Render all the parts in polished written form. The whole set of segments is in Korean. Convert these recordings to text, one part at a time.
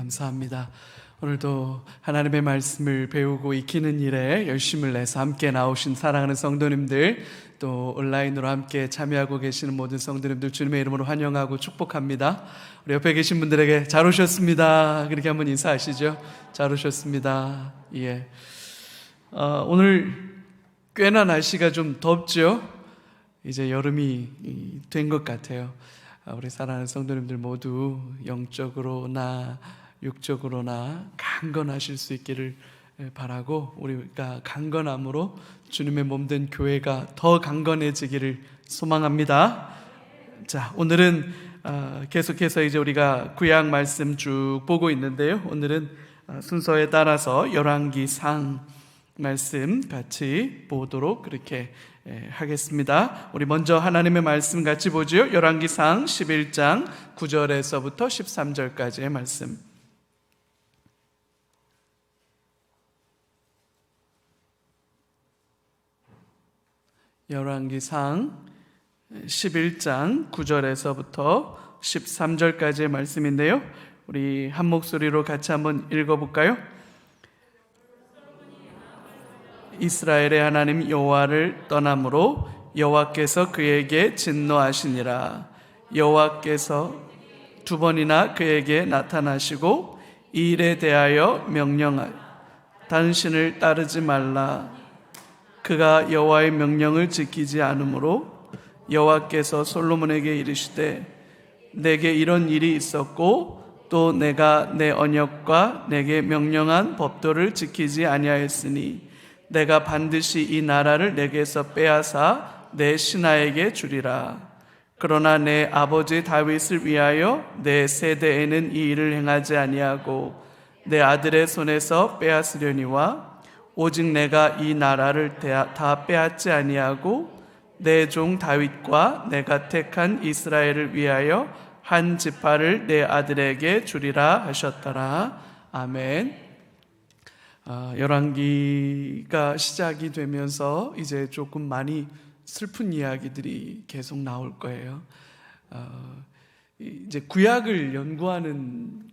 감사합니다. 오늘도 하나님의 말씀을 배우고 익히는 일에 열심을 내서 함께 나오신 사랑하는 성도님들, 또 온라인으로 함께 참여하고 계시는 모든 성도님들 주님의 이름으로 환영하고 축복합니다. 우리 옆에 계신 분들에게 잘 오셨습니다. 그렇게 한번 인사하시죠. 잘 오셨습니다. 예. 오늘 꽤나 날씨가 좀 덥죠. 이제 여름이 된 것 같아요. 우리 사랑하는 성도님들 모두 영적으로나 육적으로나 강건하실 수 있기를 바라고, 우리가 강건함으로 주님의 몸된 교회가 더 강건해지기를 소망합니다. 자, 오늘은 계속해서 이제 우리가 구약 말씀 쭉 보고 있는데요. 오늘은 순서에 따라서 열왕기상 말씀 같이 보도록 그렇게 하겠습니다. 우리 먼저 하나님의 말씀 같이 보죠. 열왕기상 11장 9절에서부터 13절까지의 말씀. 열왕기상 11장 9절에서부터 13절까지의 말씀인데요, 우리 한 목소리로 같이 한번 읽어볼까요? 이스라엘의 하나님 여호와를 떠남으로 여호와께서 그에게 진노하시니라. 여호와께서 두 번이나 그에게 나타나시고 이 일에 대하여 명령하여 당신을 따르지 말라. 그가 여호와의 명령을 지키지 않으므로 여호와께서 솔로몬에게 이르시되 내게 이런 일이 있었고 또 내가 내 언약과 내게 명령한 법도를 지키지 아니하였으니 내가 반드시 이 나라를 내게서 빼앗아 내 신하에게 주리라. 그러나 내 아버지 다윗을 위하여 내 세대에는 이 일을 행하지 아니하고 내 아들의 손에서 빼앗으려니와 오직 내가 이 나라를 다 빼앗지 아니하고 내 종 다윗과 내가 택한 이스라엘을 위하여 한 지파를 내 아들에게 주리라 하셨더라. 아멘. 열왕기가 시작이 되면서 이제 조금 많이 슬픈 이야기들이 계속 나올 거예요. 이제 구약을 연구하는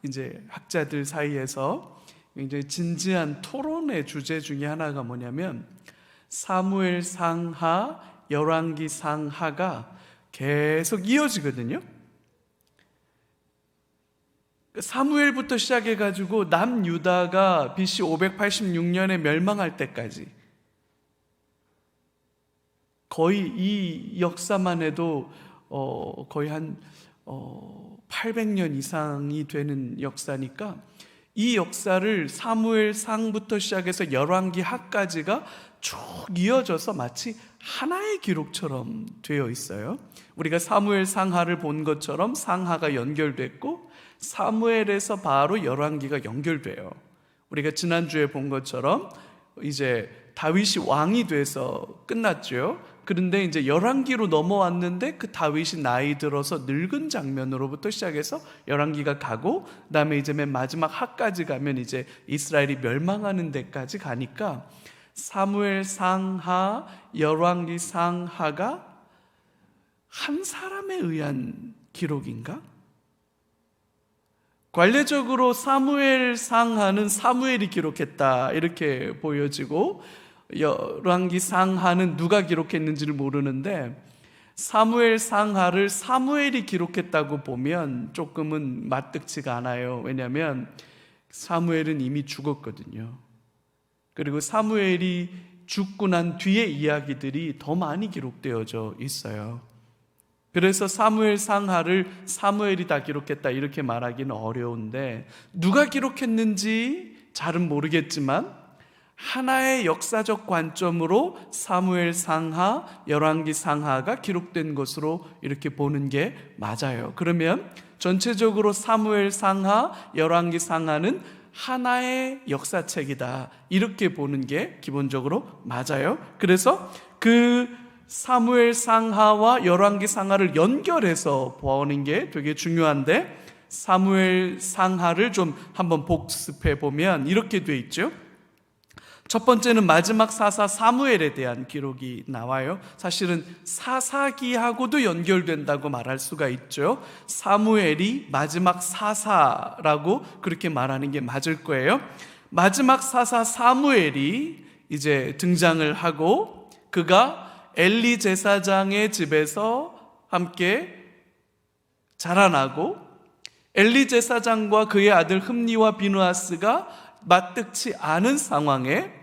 이제 학자들 사이에서 굉장히 진지한 토론의 주제 중에 하나가 뭐냐면 사무엘 상하, 열왕기 상하가 계속 이어지거든요. 사무엘부터 시작해가지고 남유다가 BC 586년에 멸망할 때까지 거의 이 역사만 해도 거의 한 800년 이상이 되는 역사니까, 이 역사를 사무엘 상부터 시작해서 열왕기 하까지가 쭉 이어져서 마치 하나의 기록처럼 되어 있어요. 우리가 사무엘 상하를 본 것처럼 상하가 연결됐고 사무엘에서 바로 열왕기가 연결돼요. 우리가 지난주에 본 것처럼 이제 다윗이 왕이 돼서 끝났죠. 그런데 이제 열왕기로 넘어왔는데 그 다윗이 나이 들어서 늙은 장면으로부터 시작해서 열왕기가 가고, 그다음에 이제 맨 마지막 하까지 가면 이제 이스라엘이 멸망하는 데까지 가니까 사무엘 상하, 열왕기 상하가 한 사람에 의한 기록인가? 관례적으로 사무엘 상하는 사무엘이 기록했다 이렇게 보여지고, 열왕기 상하는 누가 기록했는지를 모르는데 사무엘 상하를 사무엘이 기록했다고 보면 조금은 맞득치가 않아요. 왜냐하면 사무엘은 이미 죽었거든요. 그리고 사무엘이 죽고 난 뒤의 이야기들이 더 많이 기록되어져 있어요. 그래서 사무엘 상하를 사무엘이 다 기록했다 이렇게 말하기는 어려운데, 누가 기록했는지 잘은 모르겠지만 하나의 역사적 관점으로 사무엘 상하, 열왕기 상하가 기록된 것으로 이렇게 보는 게 맞아요. 그러면 전체적으로 사무엘 상하, 열왕기 상하는 하나의 역사책이다 이렇게 보는 게 기본적으로 맞아요. 그래서 그 사무엘 상하와 열왕기 상하를 연결해서 보는 게 되게 중요한데, 사무엘 상하를 좀 한번 복습해 보면 이렇게 돼 있죠. 첫 번째는 마지막 사사 사무엘에 대한 기록이 나와요. 사실은 사사기하고도 연결된다고 말할 수가 있죠. 사무엘이 마지막 사사라고 그렇게 말하는 게 맞을 거예요. 마지막 사사 사무엘이 이제 등장을 하고 그가 엘리 제사장의 집에서 함께 자라나고 엘리 제사장과 그의 아들 흠니와 비느하스가 맞득치 않은 상황에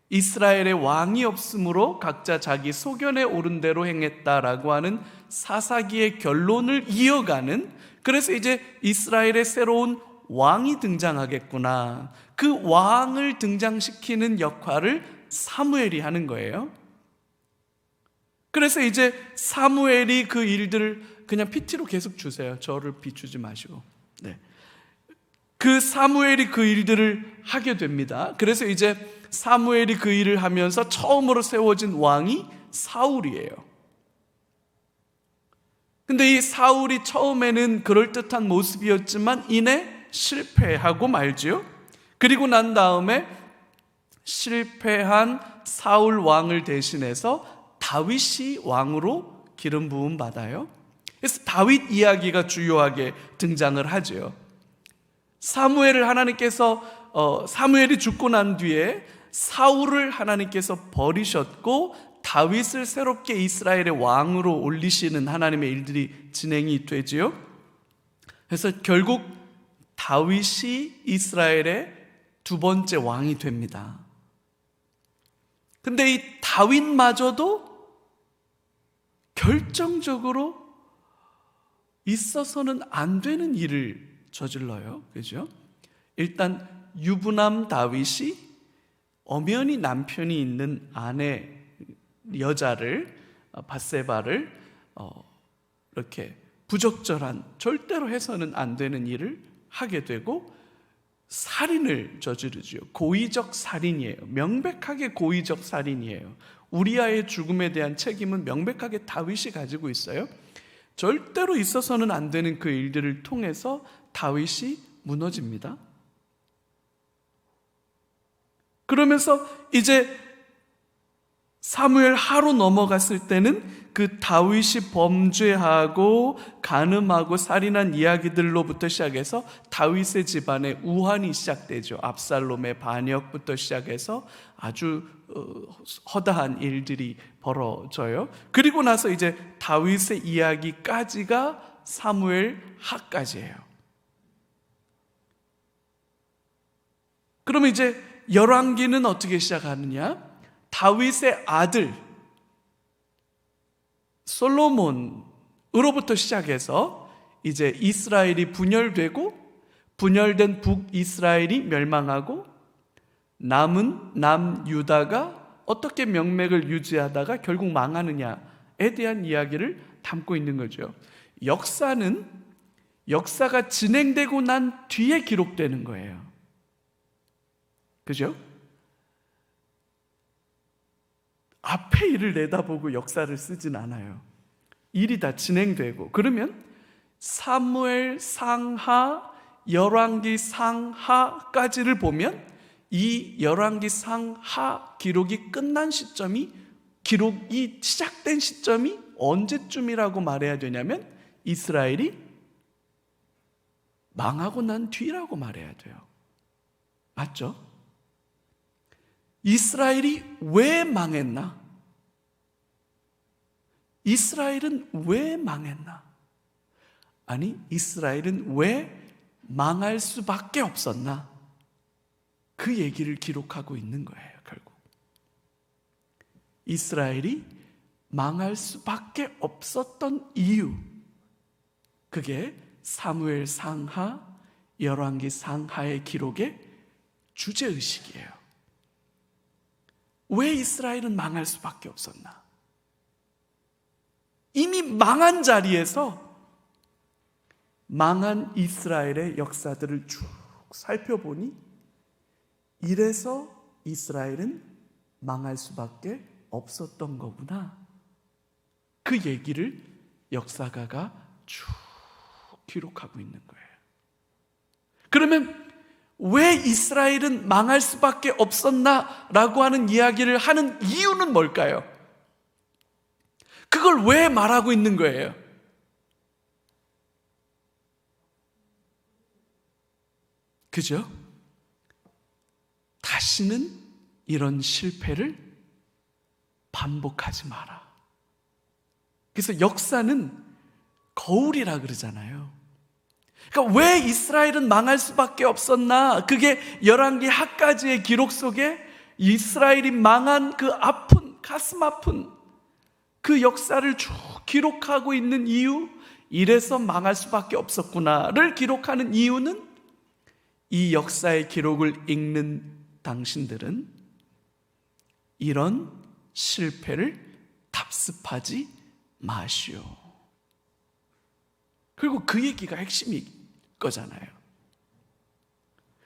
이스라엘의 왕이 없으므로 각자 자기 소견에 오른 대로 행했다라고 하는 사사기의 결론을 이어가는, 그래서 이제 이스라엘의 새로운 왕이 등장하겠구나, 그 왕을 등장시키는 역할을 사무엘이 하는 거예요. 그래서 이제 사무엘이 그 일들을 그냥 PT로 계속 주세요. 저를 비추지 마시고. 네. 그 사무엘이 그 일들을 하게 됩니다. 그래서 이제 사무엘이 그 일을 하면서 처음으로 세워진 왕이 사울이에요. 근데 이 사울이 처음에는 그럴듯한 모습이었지만 이내 실패하고 말지요. 그리고 난 다음에 실패한 사울 왕을 대신해서 다윗이 왕으로 기름 부음 받아요. 그래서 다윗 이야기가 주요하게 등장을 하죠. 사무엘을 하나님께서 사무엘이 죽고 난 뒤에 사울을 하나님께서 버리셨고 다윗을 새롭게 이스라엘의 왕으로 올리시는 하나님의 일들이 진행이 되지요. 그래서 결국 다윗이 이스라엘의 두 번째 왕이 됩니다. 근데 이 다윗마저도 결정적으로 있어서는 안 되는 일을 저질러요. 그죠? 일단 유부남 다윗이 엄연히 남편이 있는 아내 여자를 밧세바를 이렇게 부적절한, 절대로 해서는 안 되는 일을 하게 되고 살인을 저지르죠. 고의적 살인이에요. 명백하게 고의적 살인이에요. 우리아의 죽음에 대한 책임은 명백하게 다윗이 가지고 있어요. 절대로 있어서는 안 되는 그 일들을 통해서 다윗이 무너집니다. 그러면서 이제 사무엘 하루 넘어갔을 때는 그 다윗이 범죄하고 간음하고 살인한 이야기들로부터 시작해서 다윗의 집안에 우환이 시작되죠. 압살롬의 반역부터 시작해서 아주 허다한 일들이 벌어져요. 그리고 나서 이제 다윗의 이야기까지가 사무엘 하까지예요. 그러면 이제 열왕기는 어떻게 시작하느냐? 다윗의 아들 솔로몬으로부터 시작해서 이제 이스라엘이 분열되고 분열된 북이스라엘이 멸망하고 남은 남유다가 어떻게 명맥을 유지하다가 결국 망하느냐에 대한 이야기를 담고 있는 거죠. 역사가 진행되고 난 뒤에 기록되는 거예요. 그죠? 앞에 일을 내다보고 역사를 쓰진 않아요. 일이 다 진행되고, 그러면 사무엘 상하, 열왕기 상하까지를 보면 이 열왕기 상하 기록이 끝난 시점이, 기록이 시작된 시점이 언제쯤이라고 말해야 되냐면 이스라엘이 망하고 난 뒤라고 말해야 돼요. 맞죠? 이스라엘이 왜 망했나? 이스라엘은 왜 망했나? 아니, 이스라엘은 왜 망할 수밖에 없었나? 그 얘기를 기록하고 있는 거예요. 결국 이스라엘이 망할 수밖에 없었던 이유, 그게 사무엘 상하, 열왕기 상하의 기록의 주제의식이에요. 왜 이스라엘은 망할 수밖에 없었나? 이미 망한 자리에서 망한 이스라엘의 역사들을 쭉 살펴보니 이래서 이스라엘은 망할 수밖에 없었던 거구나. 그 얘기를 역사가가 쭉 기록하고 있는 거예요. 그러면 왜 이스라엘은 망할 수밖에 없었나라고 하는 이야기를 하는 이유는 뭘까요? 그걸 왜 말하고 있는 거예요? 그죠? 다시는 이런 실패를 반복하지 마라. 그래서 역사는 거울이라 그러잖아요. 그러니까 왜 이스라엘은 망할 수밖에 없었나? 그게 열왕기 하까지의 기록 속에 이스라엘이 망한 그 아픈, 가슴 아픈 그 역사를 쭉 기록하고 있는 이유, 이래서 망할 수밖에 없었구나를 기록하는 이유는, 이 역사의 기록을 읽는 당신들은 이런 실패를 답습하지 마시오. 그리고 그 얘기가 핵심일 거잖아요.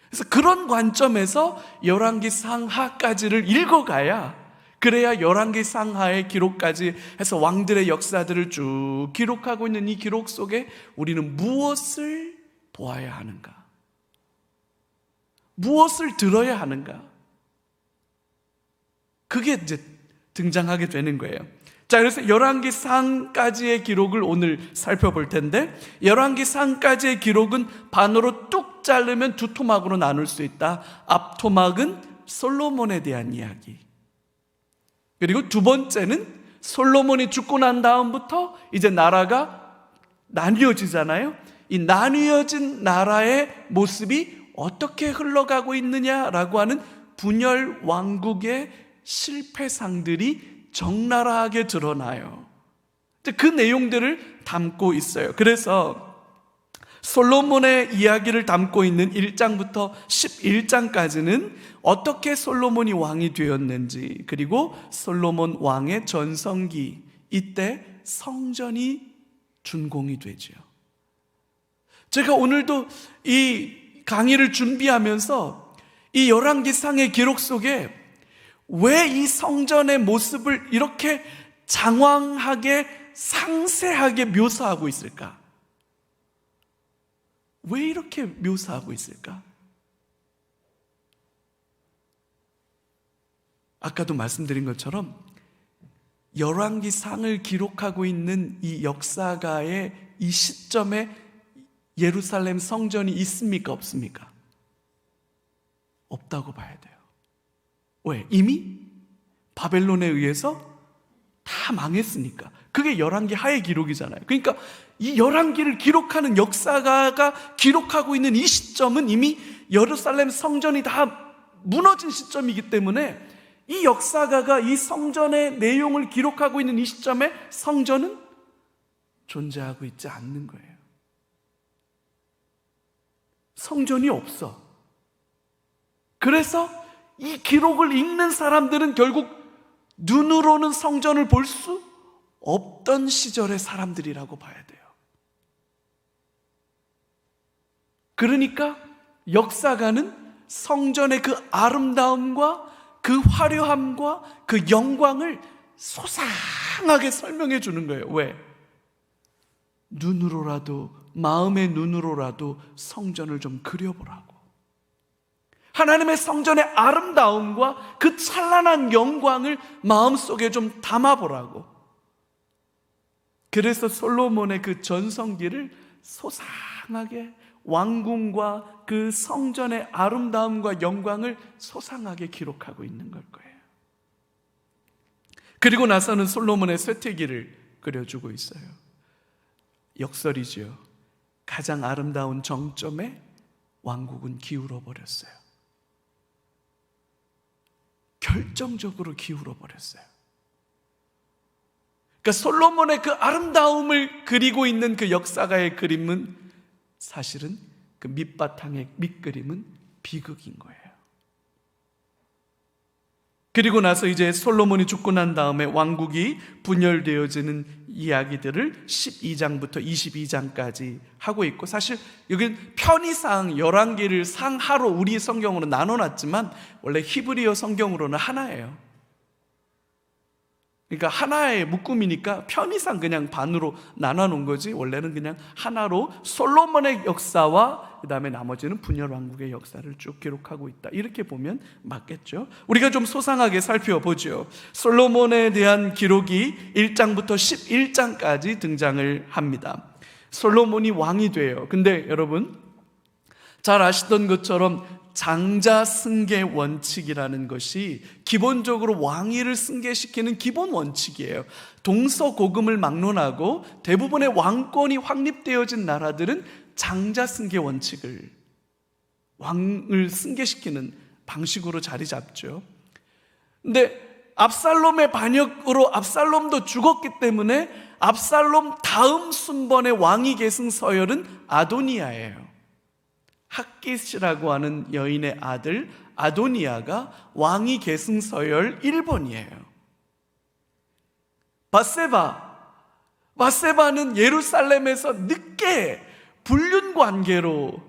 그래서 그런 관점에서 열왕기 상하까지를 읽어가야, 그래야 열왕기 상하의 기록까지 해서 왕들의 역사들을 쭉 기록하고 있는 이 기록 속에 우리는 무엇을 보아야 하는가? 무엇을 들어야 하는가? 그게 이제 등장하게 되는 거예요. 자, 그래서 열왕기 상까지의 기록을 오늘 살펴볼 텐데, 열왕기 상까지의 기록은 반으로 뚝 자르면 두 토막으로 나눌 수 있다. 앞 토막은 솔로몬에 대한 이야기, 그리고 두 번째는 솔로몬이 죽고 난 다음부터 이제 나라가 나뉘어지잖아요. 이 나뉘어진 나라의 모습이 어떻게 흘러가고 있느냐라고 하는 분열 왕국의 실패상들이 적나라하게 드러나요. 그 내용들을 담고 있어요. 그래서 솔로몬의 이야기를 담고 있는 1장부터 11장까지는 어떻게 솔로몬이 왕이 되었는지, 그리고 솔로몬 왕의 전성기, 이때 성전이 준공이 되죠. 제가 오늘도 이 강의를 준비하면서 이 열왕기상의 기록 속에 왜 이 성전의 모습을 이렇게 장황하게 상세하게 묘사하고 있을까? 왜 이렇게 묘사하고 있을까? 아까도 말씀드린 것처럼 열왕기상을 기록하고 있는 이 역사가의 이 시점에 예루살렘 성전이 있습니까? 없습니까? 없다고 봐야 돼요. 왜? 이미 바벨론에 의해서 다 망했으니까. 그게 열왕기 하의 기록이잖아요. 그러니까 이 열왕기를 기록하는 역사가가 기록하고 있는 이 시점은 이미 예루살렘 성전이 다 무너진 시점이기 때문에 이 역사가가 이 성전의 내용을 기록하고 있는 이 시점에 성전은 존재하고 있지 않는 거예요. 성전이 없어. 그래서 이 기록을 읽는 사람들은 결국 눈으로는 성전을 볼 수 없던 시절의 사람들이라고 봐야 돼요. 그러니까 역사가는 성전의 그 아름다움과 그 화려함과 그 영광을 소상하게 설명해 주는 거예요. 왜? 눈으로라도, 마음의 눈으로라도 성전을 좀 그려보라고. 하나님의 성전의 아름다움과 그 찬란한 영광을 마음속에 좀 담아보라고. 그래서 솔로몬의 그 전성기를 소상하게, 왕궁과 그 성전의 아름다움과 영광을 소상하게 기록하고 있는 걸 거예요. 그리고 나서는 솔로몬의 쇠퇴기를 그려주고 있어요. 역설이지요. 가장 아름다운 정점에 왕국은 기울어 버렸어요. 결정적으로 기울어 버렸어요. 그러니까 솔로몬의 그 아름다움을 그리고 있는 그 역사가의 그림은 사실은 그 밑바탕의 밑그림은 비극인 거예요. 그리고 나서 이제 솔로몬이 죽고 난 다음에 왕국이 분열되어지는 이야기들을 12장부터 22장까지 하고 있고, 사실 여기는 편의상 열왕기를 상하로 우리 성경으로 나눠놨지만 원래 히브리어 성경으로는 하나예요. 그러니까 하나의 묶음이니까 편의상 그냥 반으로 나눠 놓은 거지, 원래는 그냥 하나로 솔로몬의 역사와 그 다음에 나머지는 분열 왕국의 역사를 쭉 기록하고 있다, 이렇게 보면 맞겠죠. 우리가 좀 소상하게 살펴보죠. 솔로몬에 대한 기록이 1장부터 11장까지 등장을 합니다. 솔로몬이 왕이 돼요. 근데 여러분 잘 아시던 것처럼 장자 승계 원칙이라는 것이 기본적으로 왕위를 승계시키는 기본 원칙이에요. 동서고금을 막론하고 대부분의 왕권이 확립되어진 나라들은 장자 승계 원칙을, 왕을 승계시키는 방식으로 자리 잡죠. 근데 압살롬의 반역으로 압살롬도 죽었기 때문에 압살롬 다음 순번의 왕위 계승 서열은 아도니아예요. 핫깃이라고 하는 여인의 아들 아도니아가 왕위 계승 서열 1번이에요. 바세바는 예루살렘에서 늦게 불륜 관계로,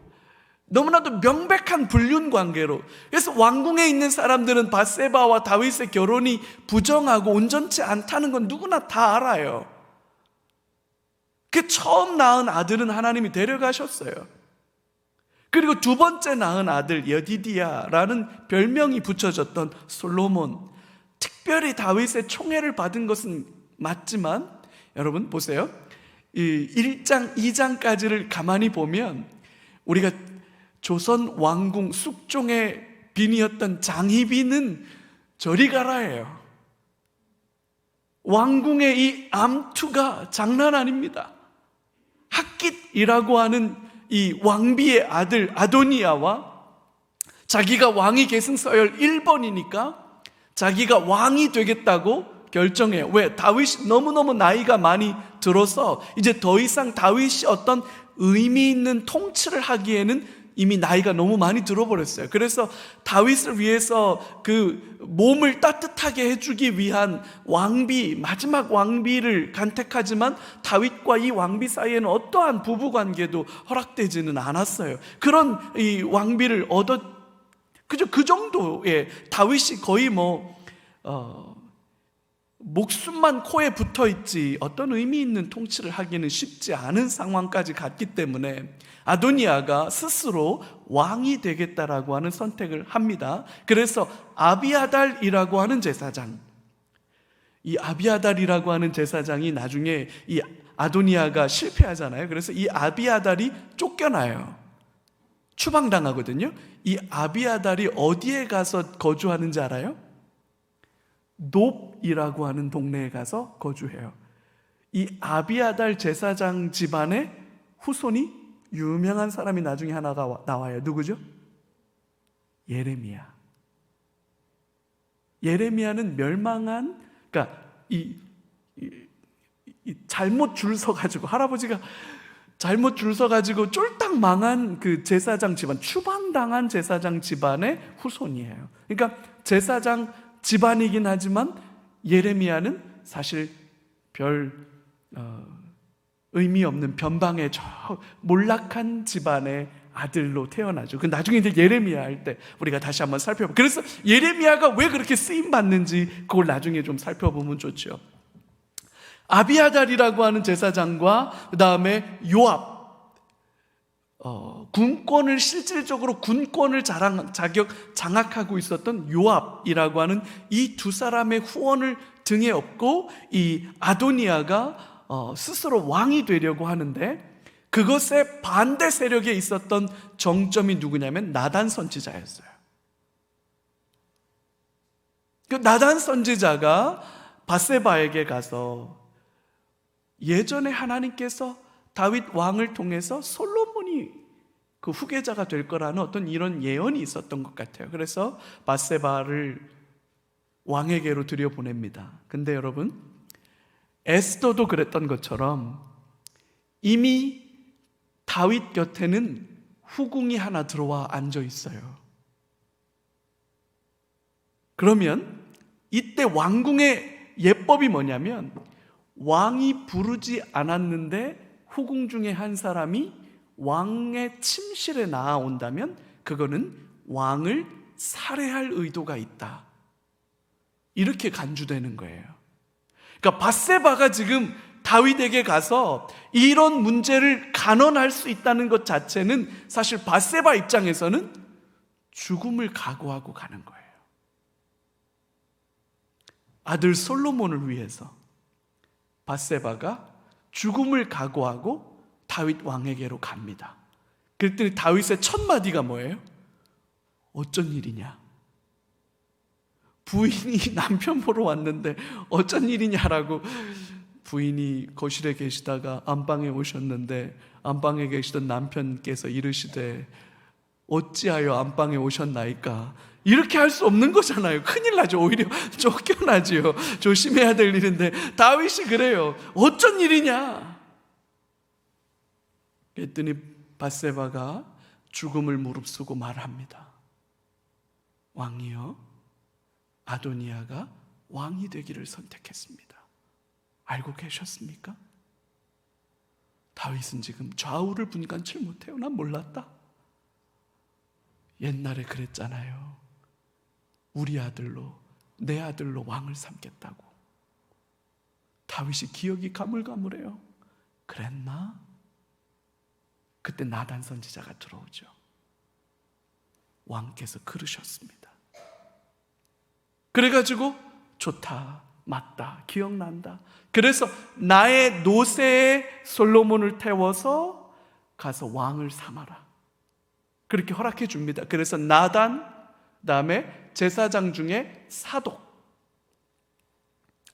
너무나도 명백한 불륜 관계로, 그래서 왕궁에 있는 사람들은 바세바와 다윗의 결혼이 부정하고 온전치 않다는 건 누구나 다 알아요. 그 처음 낳은 아들은 하나님이 데려가셨어요. 그리고 두 번째 낳은 아들 여디디야라는 별명이 붙여졌던 솔로몬, 특별히 다윗의 총애를 받은 것은 맞지만, 여러분 보세요, 이 1장 2장까지를 가만히 보면 우리가 조선 왕궁 숙종의 빈이었던 장희빈은 저리 가라예요. 왕궁의 이 암투가 장난 아닙니다. 핫깃이라고 하는 이 왕비의 아들 아도니아와 자기가 왕위 계승 서열 1번이니까 자기가 왕이 되겠다고 결정해요. 왜? 다윗이 너무너무 나이가 많이 들어서 이제 더 이상 다윗이 어떤 의미 있는 통치를 하기에는 이미 나이가 너무 많이 들어버렸어요. 그래서 다윗을 위해서 그 몸을 따뜻하게 해주기 위한 왕비, 마지막 왕비를 간택하지만 다윗과 이 왕비 사이에는 어떠한 부부관계도 허락되지는 않았어요. 그런 이 왕비를 그저 그 정도의, 다윗이 거의 목숨만 코에 붙어있지 어떤 의미 있는 통치를 하기는 쉽지 않은 상황까지 갔기 때문에 아도니아가 스스로 왕이 되겠다라고 하는 선택을 합니다. 그래서 아비아달이라고 하는 제사장, 이 아비아달이라고 하는 제사장이 나중에 이 아도니아가 실패하잖아요. 그래서 이 아비아달이 쫓겨나요. 추방당하거든요. 이 아비아달이 어디에 가서 거주하는지 알아요? 놉이라고 하는 동네에 가서 거주해요. 이 아비아달 제사장 집안의 후손이 유명한 사람이 나중에 하나가 나와요. 누구죠? 예레미야. 예레미야는 멸망한, 그러니까 이 잘못 줄 서가지고, 할아버지가 잘못 줄 서가지고 쫄딱 망한 그 제사장 집안, 추방당한 제사장 집안의 후손이에요. 그러니까 제사장 집안이긴 하지만 예레미야는 사실 별 의미 없는 변방의 저 몰락한 집안의 아들로 태어나죠. 그 나중에 이제 예레미야 할 때 우리가 다시 한번 살펴볼게요. 그래서 예레미야가 왜 그렇게 쓰임 받는지 그걸 나중에 좀 살펴보면 좋죠. 아비아달이라고 하는 제사장과 그 다음에 요압, 군권을 실질적으로 군권을 장악하고 있었던 요압이라고 하는 이 두 사람의 후원을 등에 업고 이 아도니아가 스스로 왕이 되려고 하는데, 그것에 반대 세력에 있었던 정점이 누구냐면 나단 선지자였어요. 그 나단 선지자가 바세바에게 가서 예전에 하나님께서 다윗 왕을 통해서 솔로몬이 그 후계자가 될 거라는 어떤 이런 예언이 있었던 것 같아요. 그래서 바세바를 왕에게로 들여보냅니다. 근데 여러분, 에스더도 그랬던 것처럼 이미 다윗 곁에는 후궁이 하나 들어와 앉아 있어요. 그러면 이때 왕궁의 예법이 뭐냐면, 왕이 부르지 않았는데 후궁 중에 한 사람이 왕의 침실에 나아온다면 그거는 왕을 살해할 의도가 있다, 이렇게 간주되는 거예요. 그러니까 밧세바가 지금 다윗에게 가서 이런 문제를 간언할 수 있다는 것 자체는 사실 밧세바 입장에서는 죽음을 각오하고 가는 거예요. 아들 솔로몬을 위해서 밧세바가 죽음을 각오하고 다윗 왕에게로 갑니다. 그랬더니 다윗의 첫 마디가 뭐예요? 어쩐 일이냐? 부인이 남편 보러 왔는데 어쩐 일이냐라고. 부인이 거실에 계시다가 안방에 오셨는데 안방에 계시던 남편께서 이르시되 어찌하여 안방에 오셨나이까? 이렇게 할 수 없는 거잖아요. 큰일 나죠. 오히려 쫓겨나지요. 조심해야 될 일인데 다윗이 그래요. 어쩐 일이냐? 그랬더니 밧세바가 죽음을 무릅쓰고 말합니다. 왕이여, 아도니아가 왕이 되기를 선택했습니다. 알고 계셨습니까? 다윗은 지금 좌우를 분간치 못해요. 난 몰랐다. 옛날에 그랬잖아요. 우리 아들로, 내 아들로 왕을 삼겠다고. 다윗이 기억이 가물가물해요. 그랬나? 그때 나단 선지자가 들어오죠. 왕께서 그러셨습니다. 그래가지고 좋다, 맞다, 기억난다. 그래서 나의 노새에 솔로몬을 태워서 가서 왕을 삼아라. 그렇게 허락해 줍니다. 그래서 나단, 그다음에 제사장 중에 사독,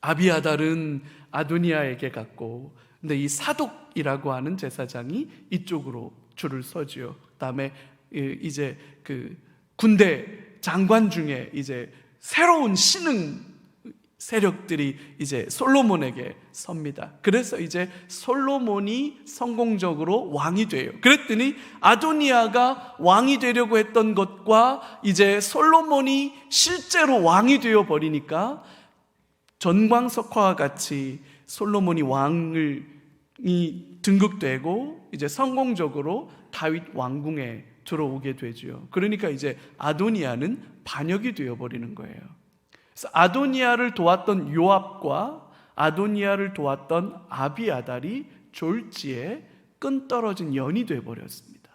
아비아달은 아도니아에게 갔고, 근데 이 사독이라고 하는 제사장이 이쪽으로 줄을 서지요. 그다음에 이제 그 군대 장관 중에 이제 새로운 신흥 세력들이 이제 솔로몬에게 섭니다. 그래서 이제 솔로몬이 성공적으로 왕이 돼요. 그랬더니 아도니아가 왕이 되려고 했던 것과 이제 솔로몬이 실제로 왕이 되어 버리니까 전광석화와 같이 솔로몬이 왕이 등극되고 이제 성공적으로 다윗 왕궁에 들어오게 되죠. 그러니까 이제 아도니아는 반역이 되어 버리는 거예요. 그래서 아도니아를 도왔던 요압과 아도니아를 도왔던 아비아달이 졸지에 끈떨어진 연이 되어버렸습니다.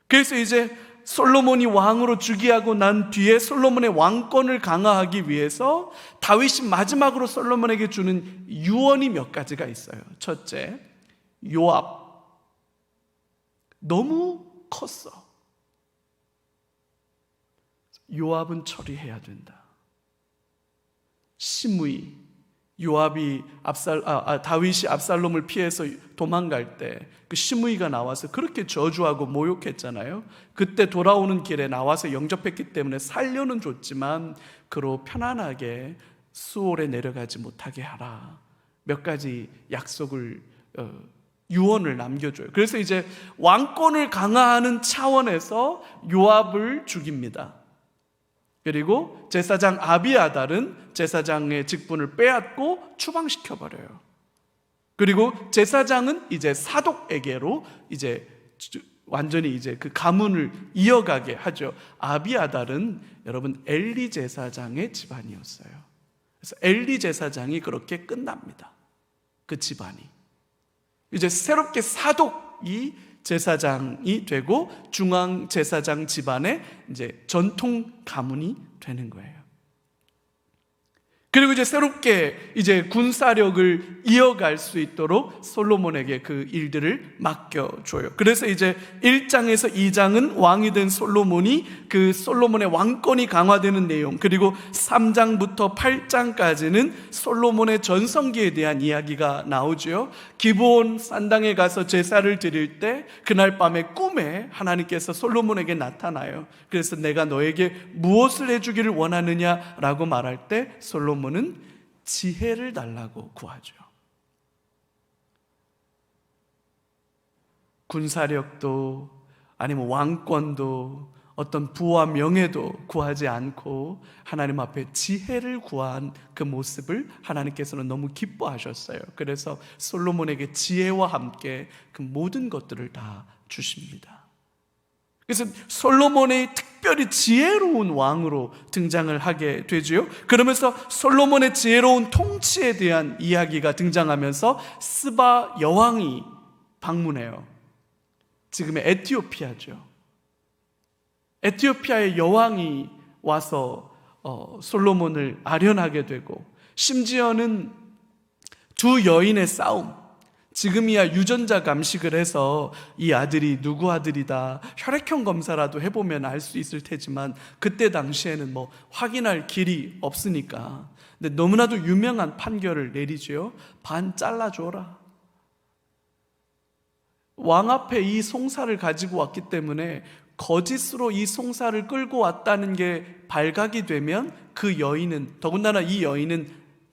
그래서 이제 솔로몬이 왕으로 즉위하고 난 뒤에 솔로몬의 왕권을 강화하기 위해서 다윗이 마지막으로 솔로몬에게 주는 유언이 몇 가지가 있어요. 첫째, 요압. 너무 컸어. 요압은 처리해야 된다. 시므이, 요압이 다윗이 압살롬을 피해서 도망갈 때 그 시므이가 나와서 그렇게 저주하고 모욕했잖아요. 그때 돌아오는 길에 나와서 영접했기 때문에 살려는 줬지만 그로 편안하게 수월에 내려가지 못하게 하라. 몇 가지 약속을 유언을 남겨줘요. 그래서 이제 왕권을 강화하는 차원에서 요압을 죽입니다. 그리고 제사장 아비아달은 제사장의 직분을 빼앗고 추방시켜버려요. 그리고 제사장은 이제 사독에게로 이제 완전히 이제 그 가문을 이어가게 하죠. 아비아달은 여러분 엘리 제사장의 집안이었어요. 그래서 엘리 제사장이 그렇게 끝납니다. 그 집안이. 이제 새롭게 사독이 제사장이 되고 중앙 제사장 집안의 이제 전통 가문이 되는 거예요. 그리고 이제 새롭게 이제 군사력을 이어갈 수 있도록 솔로몬에게 그 일들을 맡겨줘요. 그래서 이제 1장에서 2장은 왕이 된 솔로몬이 그 솔로몬의 왕권이 강화되는 내용, 그리고 3장부터 8장까지는 솔로몬의 전성기에 대한 이야기가 나오죠. 기브온 산당에 가서 제사를 드릴 때 그날 밤에 꿈에 하나님께서 솔로몬에게 나타나요. 그래서 내가 너에게 무엇을 해주기를 원하느냐라고 말할 때 솔로몬은 지혜를 달라고 구하죠. 군사력도 아니면 왕권도 어떤 부와 명예도 구하지 않고 하나님 앞에 지혜를 구한 그 모습을 하나님께서는 너무 기뻐하셨어요. 그래서 솔로몬에게 지혜와 함께 그 모든 것들을 다 주십니다. 그래서 솔로몬의 특별히 지혜로운 왕으로 등장을 하게 되죠. 그러면서 솔로몬의 지혜로운 통치에 대한 이야기가 등장하면서 스바 여왕이 방문해요. 지금의 에티오피아죠. 에티오피아의 여왕이 와서 솔로몬을 아련하게 되고, 심지어는 두 여인의 싸움, 지금이야 유전자 감식을 해서 이 아들이 누구 아들이다 혈액형 검사라도 해보면 알 수 있을 테지만, 그때 당시에는 뭐 확인할 길이 없으니까, 근데 너무나도 유명한 판결을 내리죠. 반 잘라줘라. 왕 앞에 이 송사를 가지고 왔기 때문에 거짓으로 이 송사를 끌고 왔다는 게 발각이 되면 그 여인은, 더군다나 이 여인은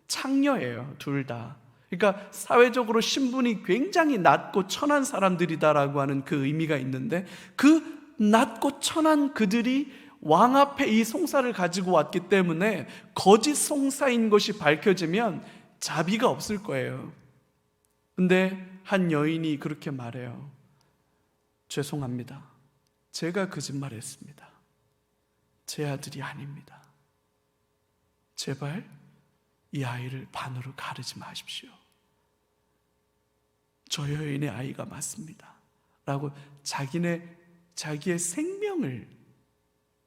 창녀예요, 둘 다. 그러니까 사회적으로 신분이 굉장히 낮고 천한 사람들이다라고 하는 그 의미가 있는데, 그 낮고 천한 그들이 왕 앞에 이 송사를 가지고 왔기 때문에 거짓 송사인 것이 밝혀지면 자비가 없을 거예요. 근데 한 여인이 그렇게 말해요. 죄송합니다. 제가 거짓말했습니다. 제 아들이 아닙니다. 제발 이 아이를 반으로 가르지 마십시오. 저 여인의 아이가 맞습니다. 라고 자기의 생명을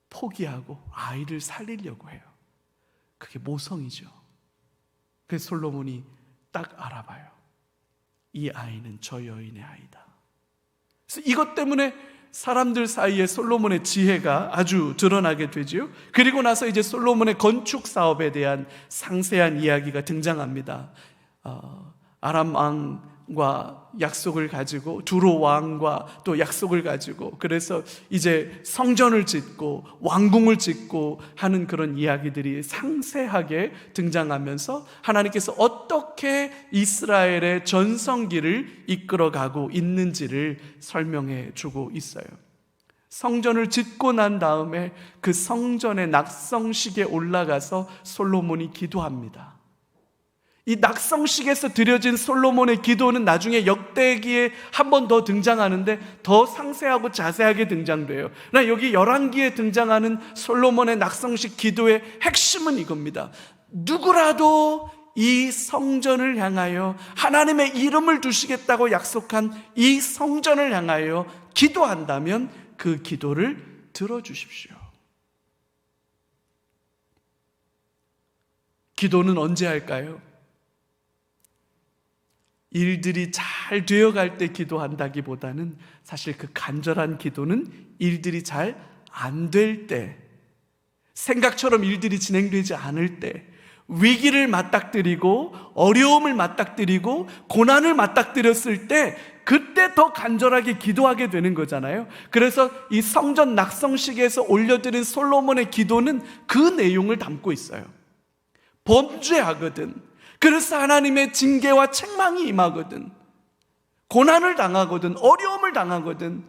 포기하고 아이를 살리려고 해요. 그게 모성이죠. 그래서 솔로몬이 딱 알아봐요. 이 아이는 저 여인의 아이다. 그래서 이것 때문에 사람들 사이에 솔로몬의 지혜가 아주 드러나게 되지요. 그리고 나서 이제 솔로몬의 건축 사업에 대한 상세한 이야기가 등장합니다. 아람 왕과 약속을 가지고, 두로 왕과 또 약속을 가지고, 그래서 이제 성전을 짓고 왕궁을 짓고 하는 그런 이야기들이 상세하게 등장하면서 하나님께서 어떻게 이스라엘의 전성기를 이끌어가고 있는지를 설명해 주고 있어요. 성전을 짓고 난 다음에 그 성전의 낙성식에 올라가서 솔로몬이 기도합니다. 이 낙성식에서 드려진 솔로몬의 기도는 나중에 역대기에 한 번 더 등장하는데 더 상세하고 자세하게 등장돼요. 그러나 여기 열왕기에 등장하는 솔로몬의 낙성식 기도의 핵심은 이겁니다. 누구라도 이 성전을 향하여, 하나님의 이름을 두시겠다고 약속한 이 성전을 향하여 기도한다면 그 기도를 들어주십시오. 기도는 언제 할까요? 일들이 잘 되어갈 때 기도한다기보다는 사실 그 간절한 기도는 일들이 잘 안 될 때, 생각처럼 일들이 진행되지 않을 때, 위기를 맞닥뜨리고 어려움을 맞닥뜨리고 고난을 맞닥뜨렸을 때, 그때 더 간절하게 기도하게 되는 거잖아요. 그래서 이 성전 낙성식에서 올려드린 솔로몬의 기도는 그 내용을 담고 있어요. 범죄하거든, 그래서 하나님의 징계와 책망이 임하거든, 고난을 당하거든, 어려움을 당하거든,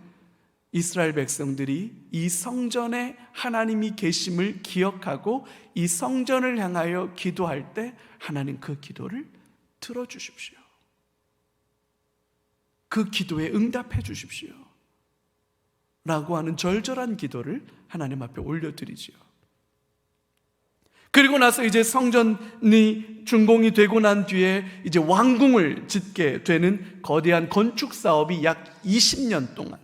이스라엘 백성들이 이 성전에 하나님이 계심을 기억하고 이 성전을 향하여 기도할 때 하나님 그 기도를 들어주십시오. 그 기도에 응답해 주십시오 라고 하는 절절한 기도를 하나님 앞에 올려드리지요. 그리고 나서 이제 성전이 준공이 되고 난 뒤에 이제 왕궁을 짓게 되는 거대한 건축 사업이 약 20년 동안,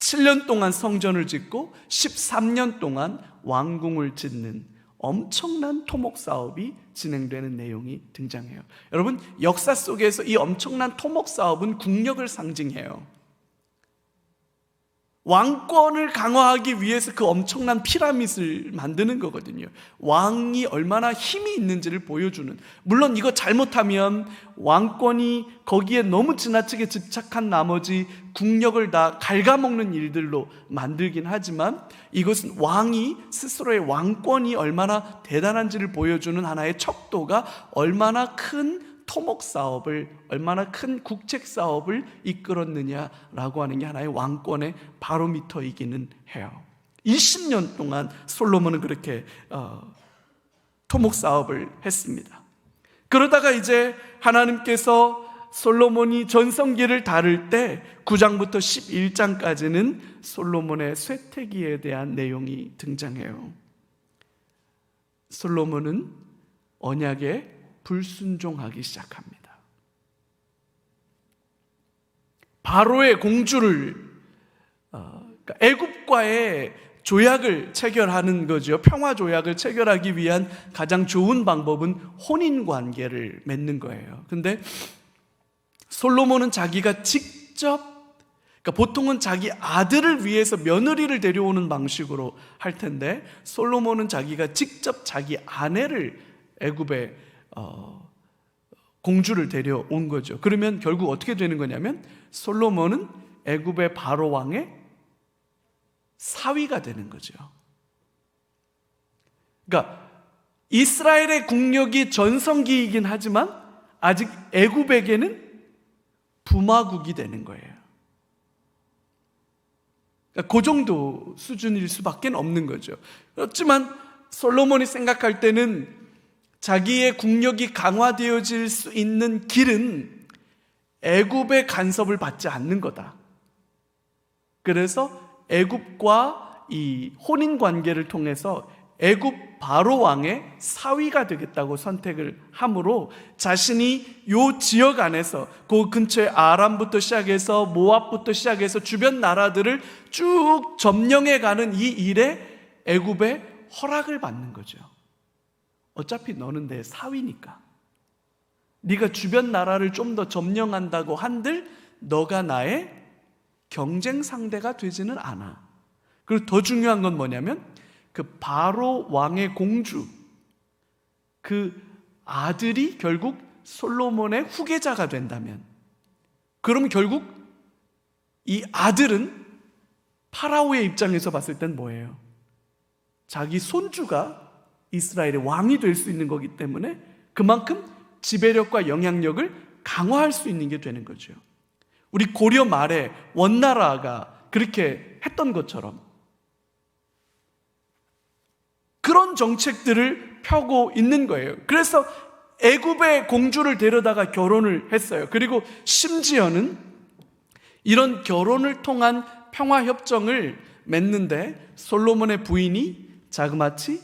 7년 동안 성전을 짓고 13년 동안 왕궁을 짓는 엄청난 토목 사업이 진행되는 내용이 등장해요. 여러분, 역사 속에서 이 엄청난 토목 사업은 국력을 상징해요. 왕권을 강화하기 위해서 그 엄청난 피라밋을 만드는 거거든요. 왕이 얼마나 힘이 있는지를 보여주는, 물론 이거 잘못하면 왕권이 거기에 너무 지나치게 집착한 나머지 국력을 다 갉아먹는 일들로 만들긴 하지만, 이것은 왕이 스스로의 왕권이 얼마나 대단한지를 보여주는 하나의 척도가, 얼마나 큰 토목 사업을, 얼마나 큰 국책 사업을 이끌었느냐라고 하는 게 하나의 왕권의 바로미터이기는 해요. 20년 동안 솔로몬은 그렇게 토목 사업을 했습니다. 그러다가 이제 하나님께서 솔로몬이 전성기를 다룰 때 9장부터 11장까지는 솔로몬의 쇠퇴기에 대한 내용이 등장해요. 솔로몬은 언약에 불순종하기 시작합니다. 바로의 공주를 애굽과의 조약을 체결하는 거죠. 평화 조약을 체결하기 위한 가장 좋은 방법은 혼인 관계를 맺는 거예요. 근데 솔로몬은 자기가 직접, 그러니까 보통은 자기 아들을 위해서 며느리를 데려오는 방식으로 할 텐데, 솔로몬은 자기가 직접 자기 아내를 애굽에 공주를 데려온 거죠. 그러면 결국 어떻게 되는 거냐면 솔로몬은 애굽의 바로 왕의 사위가 되는 거죠. 그러니까 이스라엘의 국력이 전성기이긴 하지만 아직 애굽에게는 부마국이 되는 거예요. 그러니까 그 정도 수준일 수밖에 없는 거죠. 그렇지만 솔로몬이 생각할 때는 자기의 국력이 강화되어질 수 있는 길은 애굽의 간섭을 받지 않는 거다. 그래서 애굽과 이 혼인 관계를 통해서 애굽 바로 왕의 사위가 되겠다고 선택을 함으로 자신이 요 지역 안에서 그 근처에 아람부터 시작해서 모압부터 시작해서 주변 나라들을 쭉 점령해가는 이 일에 애굽의 허락을 받는 거죠. 어차피 너는 내 사위니까 네가 주변 나라를 좀 더 점령한다고 한들 너가 나의 경쟁 상대가 되지는 않아. 그리고 더 중요한 건 뭐냐면 그 바로 왕의 공주, 그 아들이 결국 솔로몬의 후계자가 된다면, 그럼 결국 이 아들은 파라오의 입장에서 봤을 땐 뭐예요? 자기 손주가 이스라엘의 왕이 될 수 있는 거기 때문에 그만큼 지배력과 영향력을 강화할 수 있는 게 되는 거죠. 우리 고려 말에 원나라가 그렇게 했던 것처럼 그런 정책들을 펴고 있는 거예요. 그래서 애굽의 공주를 데려다가 결혼을 했어요. 그리고 심지어는 이런 결혼을 통한 평화협정을 맺는데 솔로몬의 부인이 자그마치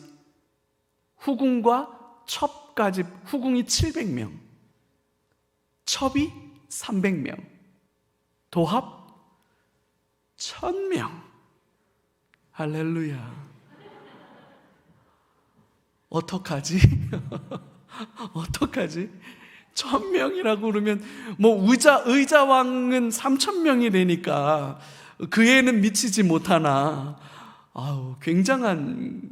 후궁과 첩까지, 후궁이 700명, 첩이 300명, 도합 1000명. 할렐루야. 어떡하지? 어떡하지? 1000명이라고 그러면 뭐 의자왕은 3000명이 되니까 그 애는 미치지 못하나. 아우, 굉장한.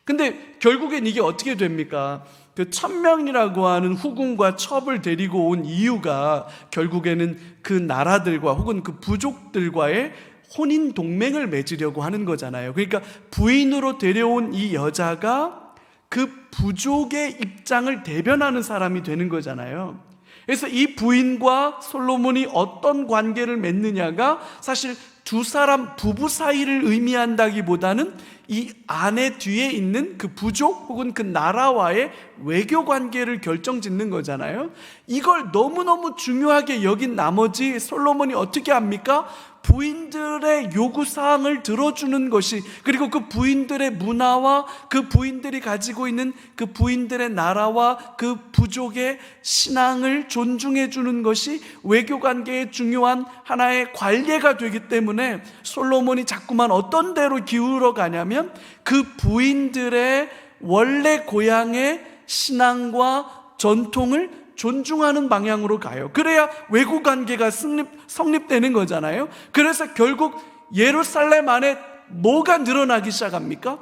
근데 결국엔 이게 어떻게 됩니까? 그 1000명이라고 하는 후궁과 첩을 데리고 온 이유가 결국에는 그 나라들과 혹은 그 부족들과의 혼인 동맹을 맺으려고 하는 거잖아요. 그러니까 부인으로 데려온 이 여자가 그 부족의 입장을 대변하는 사람이 되는 거잖아요. 그래서 이 부인과 솔로몬이 어떤 관계를 맺느냐가 사실 두 사람 부부 사이를 의미한다기보다는 이 아내 뒤에 있는 그 부족 혹은 그 나라와의 외교 관계를 결정짓는 거잖아요. 이걸 너무너무 중요하게 여긴 나머지 솔로몬이 어떻게 합니까? 부인들의 요구사항을 들어주는 것이, 그리고 그 부인들의 문화와 그 부인들이 가지고 있는 그 부인들의 나라와 그 부족의 신앙을 존중해 주는 것이 외교관계의 중요한 하나의 관례가 되기 때문에 솔로몬이 자꾸만 어떤 데로 기울어 가냐면 그 부인들의 원래 고향의 신앙과 전통을 존중하는 방향으로 가요. 그래야 외국 관계가 성립되는 거잖아요. 그래서 결국 예루살렘 안에 뭐가 늘어나기 시작합니까?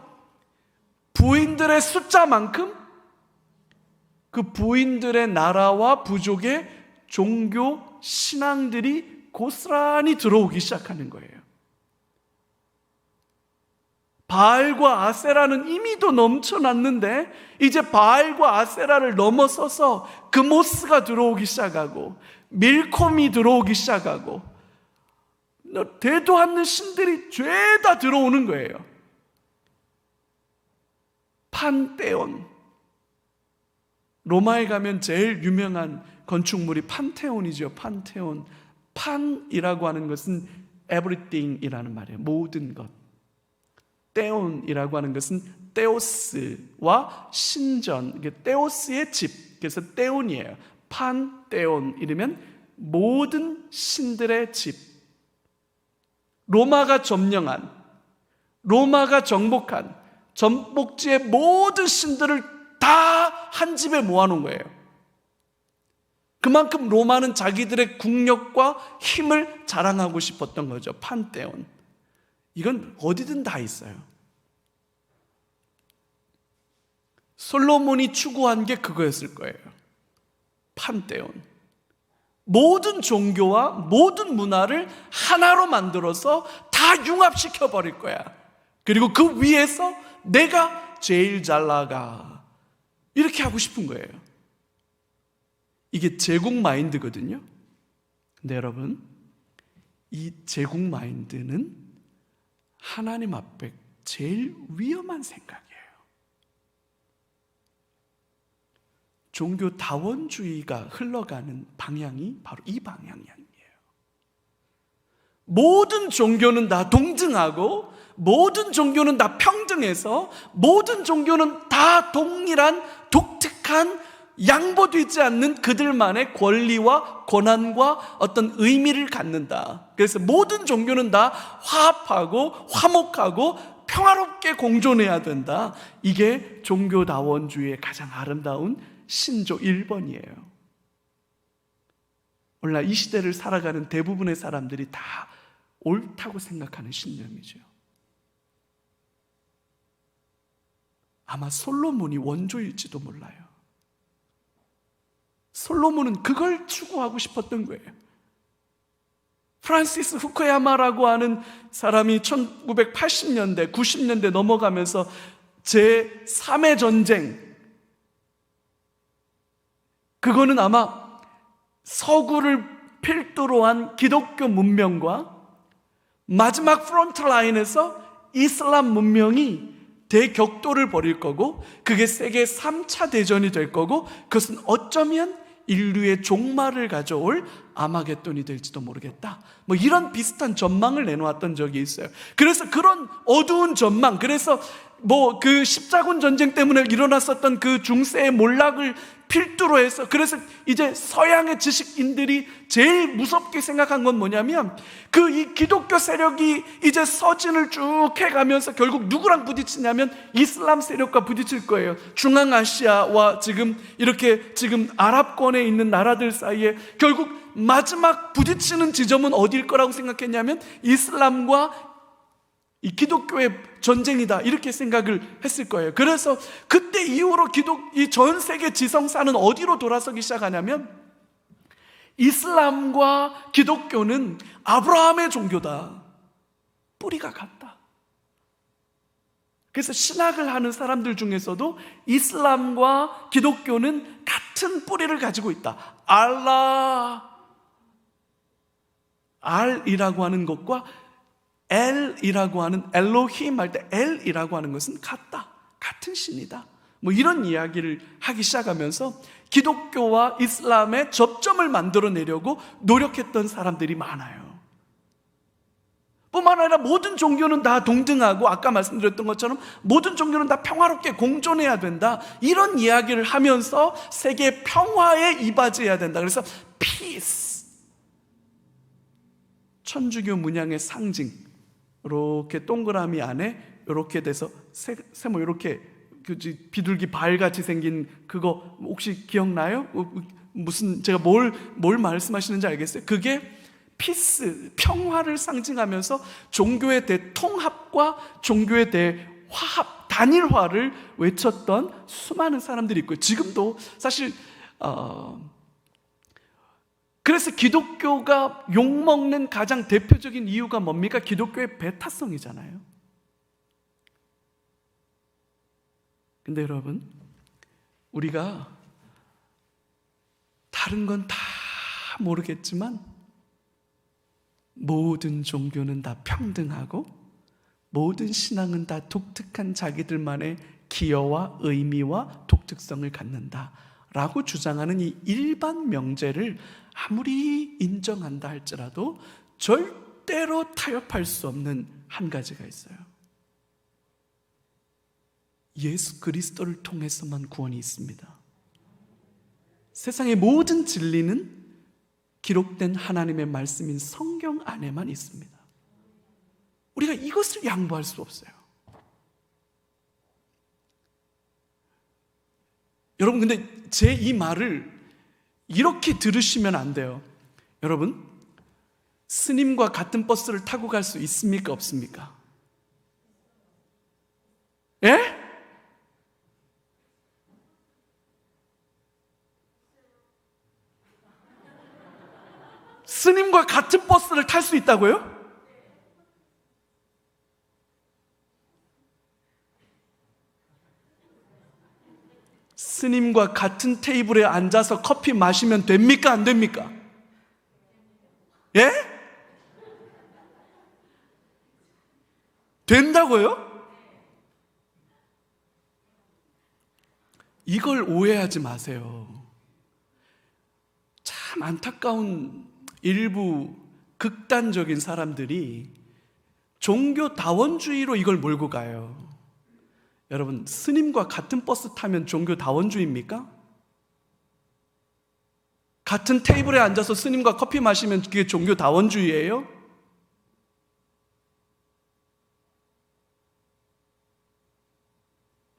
부인들의 숫자만큼 그 부인들의 나라와 부족의 종교 신앙들이 고스란히 들어오기 시작하는 거예요. 바알과 아세라는 이미도 넘쳐났는데 이제 바알과 아세라를 넘어서서 그모스가 들어오기 시작하고 밀콤이 들어오기 시작하고 대도 않는 신들이 죄다 들어오는 거예요. 판테온. 로마에 가면 제일 유명한 건축물이 판테온이죠. 판테온. 판이라고 하는 것은 everything이라는 말이에요. 모든 것. 테온이라고 하는 것은 테오스와 신전, 테오스의 집, 그래서 테온이에요. 판테온 이러면 모든 신들의 집. 로마가 점령한, 로마가 정복한 정복지의 모든 신들을 다 한 집에 모아놓은 거예요. 그만큼 로마는 자기들의 국력과 힘을 자랑하고 싶었던 거죠. 판테온. 이건 어디든 다 있어요. 솔로몬이 추구한 게 그거였을 거예요. 판테온. 모든 종교와 모든 문화를 하나로 만들어서 다 융합시켜 버릴 거야. 그리고 그 위에서 내가 제일 잘 나가. 이렇게 하고 싶은 거예요. 이게 제국 마인드거든요. 근데 여러분, 이 제국 마인드는 하나님 앞에 제일 위험한 생각이에요. 종교 다원주의가 흘러가는 방향이 바로 이 방향이에요. 모든 종교는 다 동등하고 모든 종교는 다 평등해서 모든 종교는 다 동일한 독특한 양보되지 않는 그들만의 권리와 권한과 어떤 의미를 갖는다. 그래서 모든 종교는 다 화합하고 화목하고 평화롭게 공존해야 된다. 이게 종교다원주의의 가장 아름다운 신조 1번이에요. 오늘날 이 시대를 살아가는 대부분의 사람들이 다 옳다고 생각하는 신념이죠. 아마 솔로몬이 원조일지도 몰라요. 솔로몬은 그걸 추구하고 싶었던 거예요. 프란시스 후쿠야마라고 하는 사람이 1980년대, 90년대 넘어가면서 제3의 전쟁, 그거는 아마 서구를 필두로 한 기독교 문명과 마지막 프론트 라인에서 이슬람 문명이 대격돌을 벌일 거고, 그게 세계 3차 대전이 될 거고, 그것은 어쩌면 인류의 종말을 가져올 아마겟돈이 될지도 모르겠다. 뭐 이런 비슷한 전망을 내놓았던 적이 있어요. 그래서 그런 어두운 전망, 그래서 뭐 그 십자군 전쟁 때문에 일어났었던 그 중세의 몰락을 필두로 해서, 그래서 이제 서양의 지식인들이 제일 무섭게 생각한 건 뭐냐면, 그 이 기독교 세력이 이제 서진을 쭉 해가면서 결국 누구랑 부딪히냐면 이슬람 세력과 부딪힐 거예요. 중앙아시아와 지금 이렇게 지금 아랍권에 있는 나라들 사이에 결국 마지막 부딪히는 지점은 어디일 거라고 생각했냐면 이슬람과 이 기독교의 전쟁이다, 이렇게 생각을 했을 거예요. 그래서 그때 이후로 이 전 세계 지성사는 어디로 돌아서기 시작하냐면 이슬람과 기독교는 아브라함의 종교다, 뿌리가 같다. 그래서 신학을 하는 사람들 중에서도 이슬람과 기독교는 같은 뿌리를 가지고 있다. 알이라고 하는 것과 엘이라고 하는, 엘로힘 할 때 엘이라고 하는 것은 같다, 같은 신이다, 뭐 이런 이야기를 하기 시작하면서 기독교와 이슬람의 접점을 만들어내려고 노력했던 사람들이 많아요. 뿐만 아니라 모든 종교는 다 동등하고 아까 말씀드렸던 것처럼 모든 종교는 다 평화롭게 공존해야 된다, 이런 이야기를 하면서 세계 평화에 이바지해야 된다. 그래서 peace, 천주교 문양의 상징, 이렇게 동그라미 안에 이렇게 돼서 세모 이렇게 비둘기 발같이 생긴 그거 혹시 기억나요? 무슨, 제가 뭘 말씀하시는지 알겠어요? 그게 피스, 평화를 상징하면서 종교의 대통합과 종교의 대화합, 단일화를 외쳤던 수많은 사람들이 있고, 지금도 사실 그래서 기독교가 욕먹는 가장 대표적인 이유가 뭡니까? 기독교의 배타성이잖아요. 근데 여러분, 우리가 다른 건 다 모르겠지만 모든 종교는 다 평등하고 모든 신앙은 다 독특한 자기들만의 기여와 의미와 독특성을 갖는다 라고 주장하는 이 일반 명제를 아무리 인정한다 할지라도 절대로 타협할 수 없는 한 가지가 있어요. 예수 그리스도를 통해서만 구원이 있습니다. 세상의 모든 진리는 기록된 하나님의 말씀인 성경 안에만 있습니다. 우리가 이것을 양보할 수 없어요. 여러분, 근데 제 이 말을 이렇게 들으시면 안 돼요. 여러분, 스님과 같은 버스를 타고 갈 수 있습니까? 없습니까? 예? 스님과 같은 버스를 탈 수 있다고요? 스님과 같은 테이블에 앉아서 커피 마시면 됩니까? 안 됩니까? 예? 된다고요? 이걸 오해하지 마세요. 참 안타까운 일부 극단적인 사람들이 종교다원주의로 이걸 몰고 가요. 여러분, 스님과 같은 버스 타면 종교다원주의입니까? 같은 테이블에 앉아서 스님과 커피 마시면 그게 종교다원주의예요?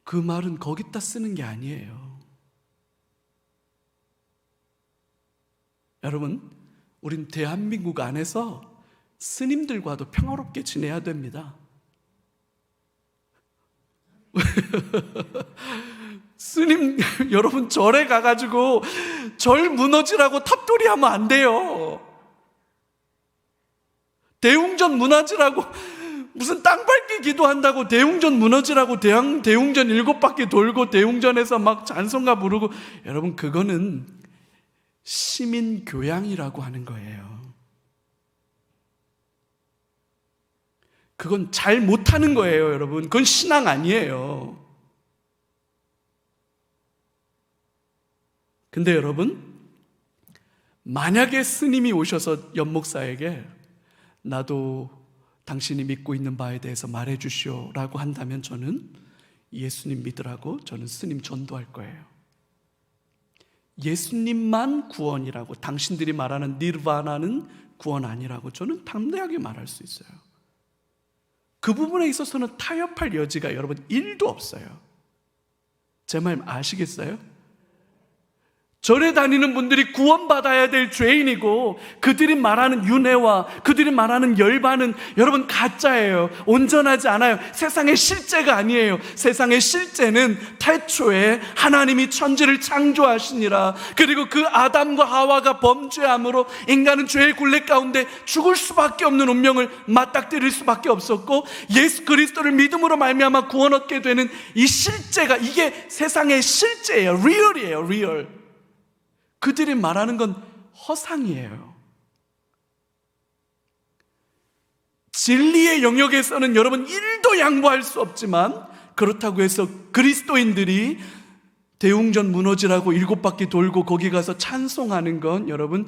그 말은 거기다 쓰는 게 아니에요. 여러분, 우린 대한민국 안에서 스님들과도 평화롭게 지내야 됩니다. 스님, 여러분 절에 가가지고 절 무너지라고 탑돌이 하면 안 돼요. 대웅전 무너지라고 무슨 땅 밟기 기도한다고 대웅전 무너지라고 대웅전 7바퀴 돌고 대웅전에서 막 찬송가 부르고, 여러분 그거는 시민 교양이라고 하는 거예요. 그건 잘 못하는 거예요, 여러분. 그건 신앙 아니에요. 근데 여러분, 만약에 스님이 오셔서 연목사에게 나도 당신이 믿고 있는 바에 대해서 말해 주시오 라고 한다면 저는 예수님 믿으라고 저는 스님 전도할 거예요. 예수님만 구원이라고, 당신들이 말하는 니르바나는 구원 아니라고 저는 담대하게 말할 수 있어요. 그 부분에 있어서는 타협할 여지가 여러분 1도 없어요. 제 말 아시겠어요? 절에 다니는 분들이 구원받아야 될 죄인이고, 그들이 말하는 윤회와 그들이 말하는 열반은 여러분 가짜예요. 온전하지 않아요. 세상의 실제가 아니에요. 세상의 실제는 태초에 하나님이 천지를 창조하시니라. 그리고 그 아담과 하와가 범죄함으로 인간은 죄의 굴레 가운데 죽을 수밖에 없는 운명을 맞닥뜨릴 수밖에 없었고, 예수 그리스도를 믿음으로 말미암아 구원 얻게 되는 이 실제가, 이게 세상의 실제예요. 리얼이에요. 리얼. 그들이 말하는 건 허상이에요. 진리의 영역에서는 여러분 1도 양보할 수 없지만, 그렇다고 해서 그리스도인들이 대웅전 무너지라고 7바퀴 돌고 거기 가서 찬송하는 건 여러분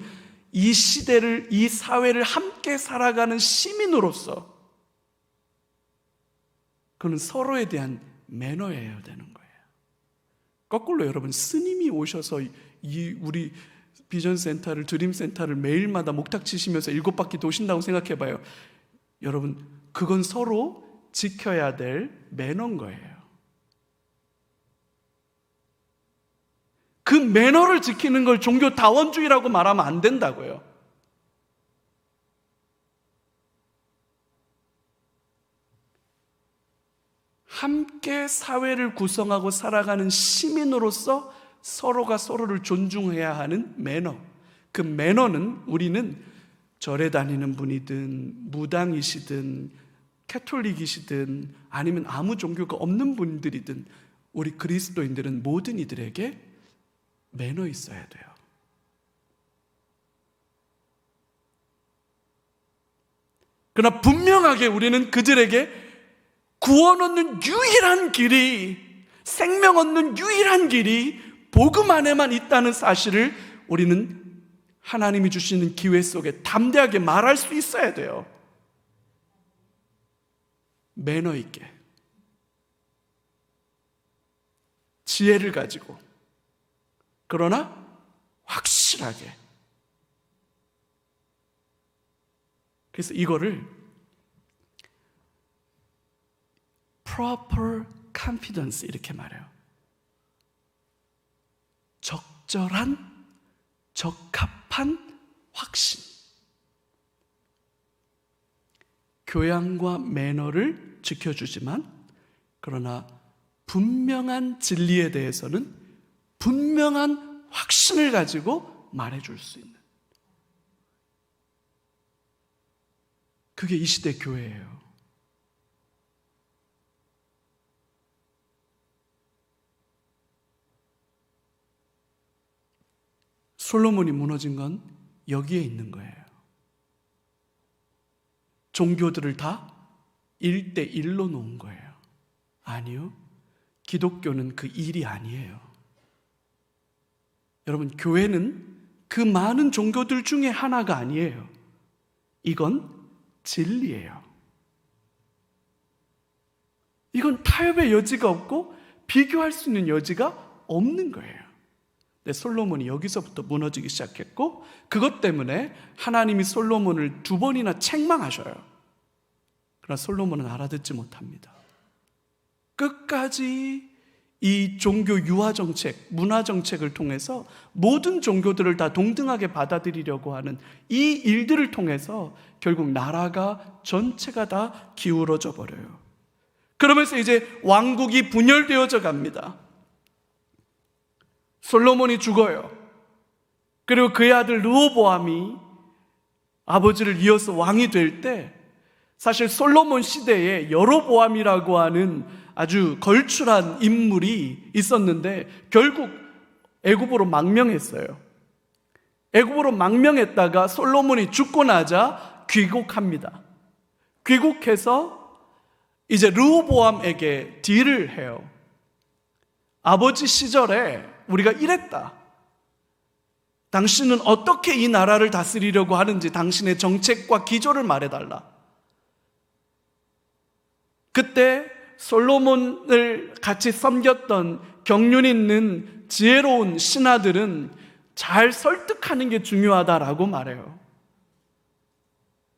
이 시대를, 이 사회를 함께 살아가는 시민으로서 그건 서로에 대한 매너여야 되는 거예요. 거꾸로 여러분, 스님이 오셔서 우리 비전센터를, 드림센터를 매일마다 목탁 치시면서 7바퀴 도신다고 생각해봐요. 여러분, 그건 서로 지켜야 될 매너인 거예요. 그 매너를 지키는 걸 종교다원주의라고 말하면 안 된다고요. 함께 사회를 구성하고 살아가는 시민으로서 서로가 서로를 존중해야 하는 매너, 그 매너는 우리는 절에 다니는 분이든 무당이시든 캐톨릭이시든 아니면 아무 종교가 없는 분들이든 우리 그리스도인들은 모든 이들에게 매너 있어야 돼요. 그러나 분명하게 우리는 그들에게 구원 얻는 유일한 길이, 생명 얻는 유일한 길이 복음 안에만 있다는 사실을 우리는 하나님이 주시는 기회 속에 담대하게 말할 수 있어야 돼요. 매너 있게, 지혜를 가지고, 그러나 확실하게. 그래서 이거를 proper confidence 이렇게 말해요. 적절한, 적합한 확신. 교양과 매너를 지켜주지만, 그러나 분명한 진리에 대해서는 분명한 확신을 가지고 말해줄 수 있는, 그게 이 시대 교회예요. 솔로몬이 무너진 건 여기에 있는 거예요. 종교들을 다 1대1로 놓은 거예요. 아니요. 기독교는 그 일이 아니에요. 여러분, 교회는 그 많은 종교들 중에 하나가 아니에요. 이건 진리예요. 이건 타협의 여지가 없고 비교할 수 있는 여지가 없는 거예요. 근데 솔로몬이 여기서부터 무너지기 시작했고, 그것 때문에 하나님이 솔로몬을 2번이나 책망하셔요. 그러나 솔로몬은 알아듣지 못합니다. 끝까지 이 종교 유화 정책, 문화 정책을 통해서 모든 종교들을 다 동등하게 받아들이려고 하는 이 일들을 통해서 결국 나라가 전체가 다 기울어져 버려요. 그러면서 이제 왕국이 분열되어져 갑니다. 솔로몬이 죽어요. 그리고 그의 아들 르호보암이 아버지를 이어서 왕이 될 때, 사실 솔로몬 시대에 여로보암이라고 하는 아주 걸출한 인물이 있었는데 결국 애굽으로 망명했어요. 애굽으로 망명했다가 솔로몬이 죽고 나자 귀국합니다. 귀국해서 이제 르호보암에게 딜을 해요. 아버지 시절에 우리가 이랬다. 당신은 어떻게 이 나라를 다스리려고 하는지 당신의 정책과 기조를 말해달라. 그때 솔로몬을 같이 섬겼던 경륜 있는 지혜로운 신하들은 잘 설득하는 게 중요하다라고 말해요.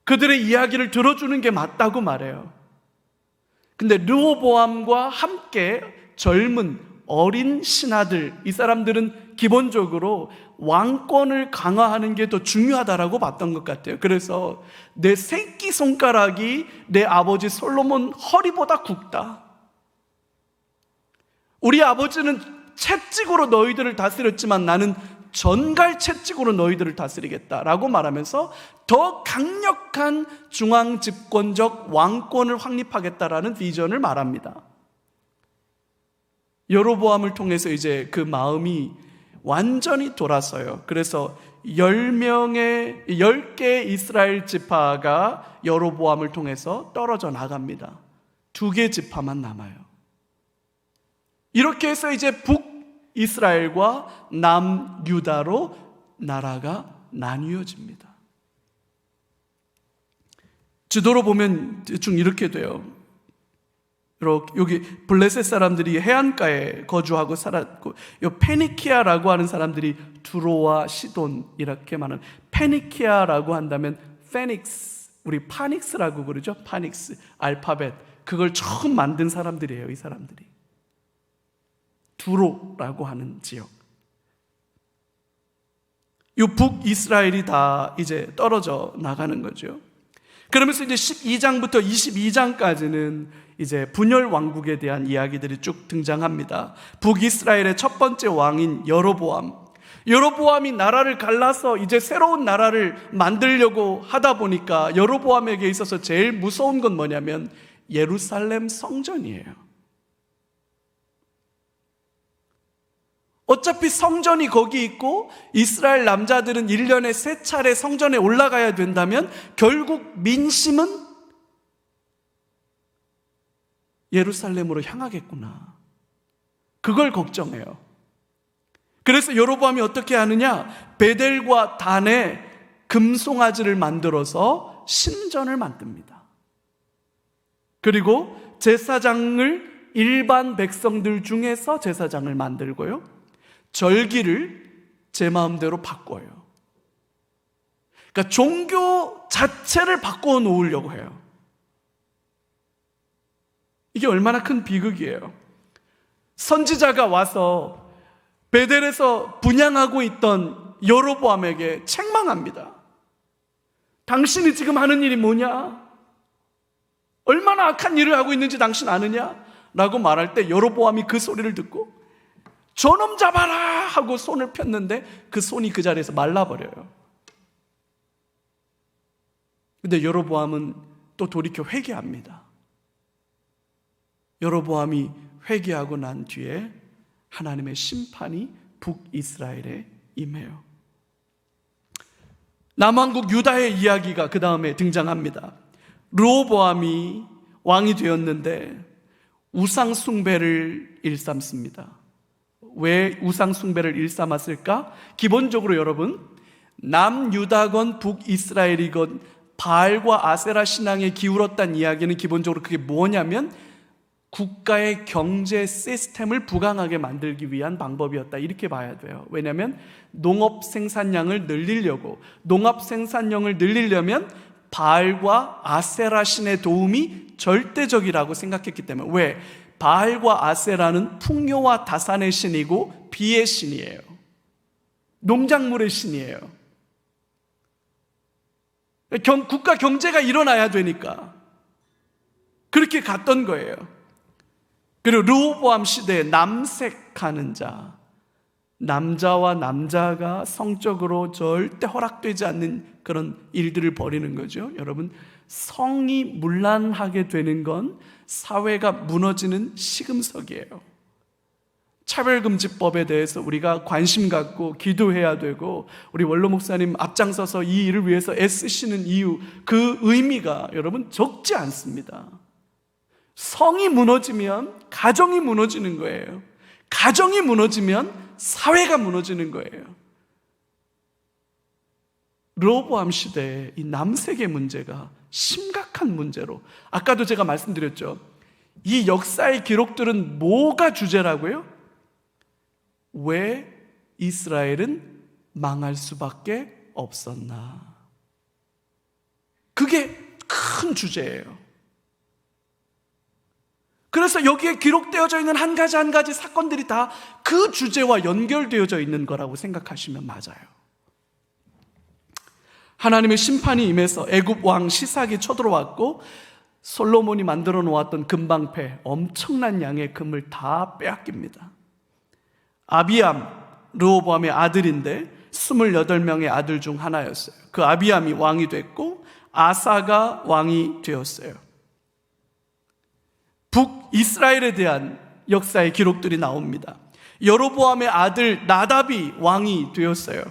그들의 이야기를 들어주는 게 맞다고 말해요. 근데 르호보암과 함께 젊은 어린 신하들, 이 사람들은 기본적으로 왕권을 강화하는 게 더 중요하다라고 봤던 것 같아요. 그래서 내 새끼손가락이 내 아버지 솔로몬 허리보다 굵다. 우리 아버지는 채찍으로 너희들을 다스렸지만 나는 전갈 채찍으로 너희들을 다스리겠다라고 말하면서 더 강력한 중앙집권적 왕권을 확립하겠다라는 비전을 말합니다. 여로보암을 통해서 이제 그 마음이 완전히 돌아서요. 그래서 10개의 이스라엘 지파가 여로보암을 통해서 떨어져 나갑니다. 2개 지파만 남아요. 이렇게 해서 이제 북이스라엘과 남유다로 나라가 나뉘어집니다. 지도로 보면 대충 이렇게 돼요. 여기 블레셋 사람들이 해안가에 거주하고 살았고, 이 페니키아라고 하는 사람들이 두로와 시돈 이렇게 많은, 페니키아라고 한다면 페닉스, 우리 파닉스라고 그러죠. 파닉스 알파벳, 그걸 처음 만든 사람들이에요. 이 사람들이 두로라고 하는 지역. 이 북이스라엘이 다 이제 떨어져 나가는 거죠. 그러면서 이제 12장부터 22장까지는 이제 분열 왕국에 대한 이야기들이 쭉 등장합니다. 북이스라엘의 첫 번째 왕인 여로보암이 나라를 갈라서 이제 새로운 나라를 만들려고 하다 보니까 여로보암에게 있어서 제일 무서운 건 뭐냐면 예루살렘 성전이에요. 어차피 성전이 거기 있고 이스라엘 남자들은 1년에 3차례 성전에 올라가야 된다면 결국 민심은 예루살렘으로 향하겠구나. 그걸 걱정해요. 그래서 여로보암이 어떻게 하느냐? 베델과 단에 금송아지를 만들어서 신전을 만듭니다. 그리고 제사장을 일반 백성들 중에서 제사장을 만들고요, 절기를 제 마음대로 바꿔요. 그러니까 종교 자체를 바꿔 놓으려고 해요. 이게 얼마나 큰 비극이에요. 선지자가 와서 베델에서 분향하고 있던 여로보암에게 책망합니다. 당신이 지금 하는 일이 뭐냐? 얼마나 악한 일을 하고 있는지 당신 아느냐? 라고 말할 때 여로보암이 그 소리를 듣고 저놈 잡아라 하고 손을 폈는데 그 손이 그 자리에서 말라버려요. 근데 여로보암은 또 돌이켜 회개합니다. 여로보암이 회개하고 난 뒤에 하나님의 심판이 북이스라엘에 임해요. 남왕국 유다의 이야기가 그 다음에 등장합니다. 르호보암이 왕이 되었는데 우상 숭배를 일삼습니다. 왜 우상 숭배를 일삼았을까? 기본적으로 여러분, 남유다건 북이스라엘이건 바알과 아세라 신앙에 기울었다는 이야기는 기본적으로 그게 뭐냐면 국가의 경제 시스템을 부강하게 만들기 위한 방법이었다, 이렇게 봐야 돼요. 왜냐하면 농업 생산량을 늘리려고, 농업 생산량을 늘리려면 바알과 아세라 신의 도움이 절대적이라고 생각했기 때문에. 왜? 바알과 아세라는 풍요와 다산의 신이고 비의 신이에요. 농작물의 신이에요. 국가 경제가 일어나야 되니까 그렇게 갔던 거예요. 그리고 르호보암 시대에 남색하는 자, 남자와 남자가 성적으로 절대 허락되지 않는 그런 일들을 벌이는 거죠. 여러분, 성이 문란하게 되는 건 사회가 무너지는 시금석이에요. 차별금지법에 대해서 우리가 관심 갖고 기도해야 되고, 우리 원로 목사님 앞장서서 이 일을 위해서 애쓰시는 이유, 그 의미가 여러분 적지 않습니다. 성이 무너지면 가정이 무너지는 거예요. 가정이 무너지면 사회가 무너지는 거예요. 르호보암 시대에 이 남색의 문제가 심각한 문제로, 아까도 제가 말씀드렸죠. 이 역사의 기록들은 뭐가 주제라고요? 왜 이스라엘은 망할 수밖에 없었나? 그게 큰 주제예요. 그래서 여기에 기록되어져 있는 한 가지 한 가지 사건들이 다 그 주제와 연결되어져 있는 거라고 생각하시면 맞아요. 하나님의 심판이 임해서 애굽 왕 시삭이 쳐들어왔고, 솔로몬이 만들어 놓았던 금방패, 엄청난 양의 금을 다 빼앗깁니다. 아비암, 르호보암의 아들인데 28명의 아들 중 하나였어요. 그 아비암이 왕이 됐고 아사가 왕이 되었어요. 북이스라엘에 대한 역사의 기록들이 나옵니다. 여로보암의 아들 나답이 왕이 되었어요.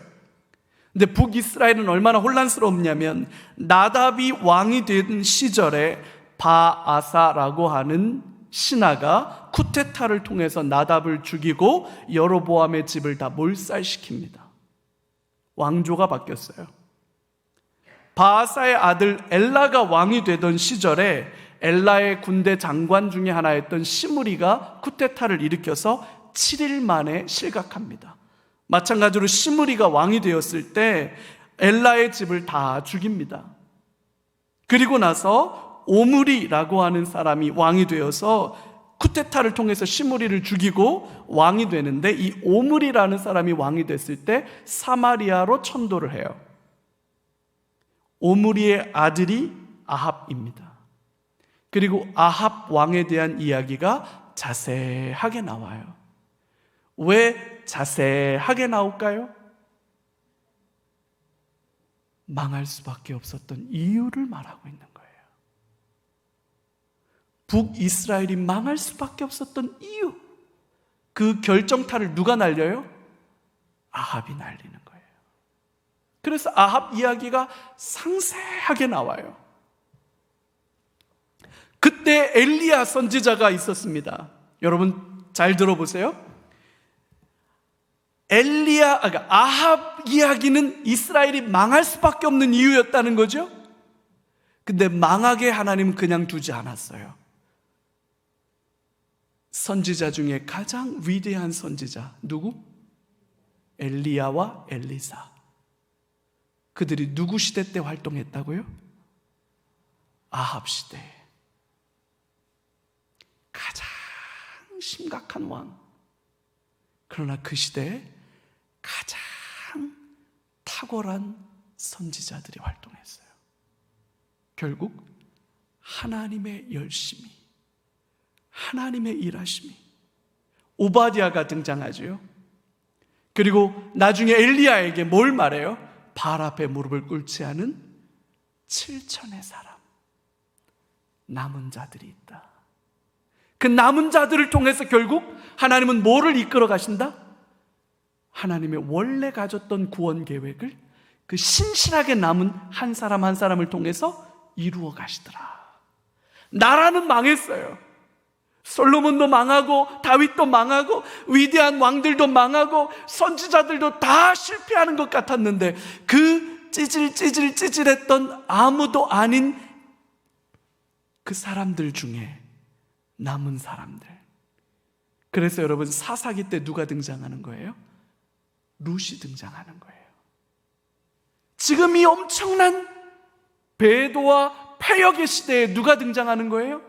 근데 북이스라엘은 얼마나 혼란스럽냐면, 나답이 왕이 된 시절에 바아사라고 하는 신하가 쿠데타를 통해서 나답을 죽이고 여로보암의 집을 다 몰살시킵니다. 왕조가 바뀌었어요. 바아사의 아들 엘라가 왕이 되던 시절에 엘라의 군대 장관 중에 하나였던 시므리가 쿠데타를 일으켜서 7일 만에 실각합니다. 마찬가지로 시므리가 왕이 되었을 때 엘라의 집을 다 죽입니다. 그리고 나서 오므리라고 하는 사람이 왕이 되어서 쿠데타를 통해서 시므리를 죽이고 왕이 되는데, 이 오므리라는 사람이 왕이 됐을 때 사마리아로 천도를 해요. 오므리의 아들이 아합입니다. 그리고 아합 왕에 대한 이야기가 자세하게 나와요. 왜 자세하게 나올까요? 망할 수밖에 없었던 이유를 말하고 있는 거예요. 북이스라엘이 망할 수밖에 없었던 이유, 그 결정타를 누가 날려요? 아합이 날리는 거예요. 그래서 아합 이야기가 상세하게 나와요. 그때 엘리야 선지자가 있었습니다. 여러분 잘 들어보세요. 그러니까 아합 이야기는 이스라엘이 망할 수밖에 없는 이유였다는 거죠. 근데 망하게 하나님은 그냥 두지 않았어요. 선지자 중에 가장 위대한 선지자 누구? 엘리야와 엘리사. 그들이 누구 시대 때 활동했다고요? 아합 시대. 가장 심각한 왕. 그러나 그 시대에 가장 탁월한 선지자들이 활동했어요. 결국 하나님의 열심이, 하나님의 일하심이, 오바댜가 등장하죠. 그리고 나중에 엘리야에게 뭘 말해요? 바알 앞에 무릎을 꿇지 않은 7천의 사람, 남은 자들이 있다. 그 남은 자들을 통해서 결국 하나님은 뭐를 이끌어 가신다? 하나님의 원래 가졌던 구원 계획을 그 신실하게 남은 한 사람 한 사람을 통해서 이루어 가시더라. 나라는 망했어요. 솔로몬도 망하고 다윗도 망하고 위대한 왕들도 망하고 선지자들도 다 실패하는 것 같았는데 그 찌질했던 아무도 아닌 그 사람들 중에 남은 사람들. 그래서 여러분 사사기 때 누가 등장하는 거예요? 룻이 등장하는 거예요. 지금 이 엄청난 배도와 패역의 시대에 누가 등장하는 거예요?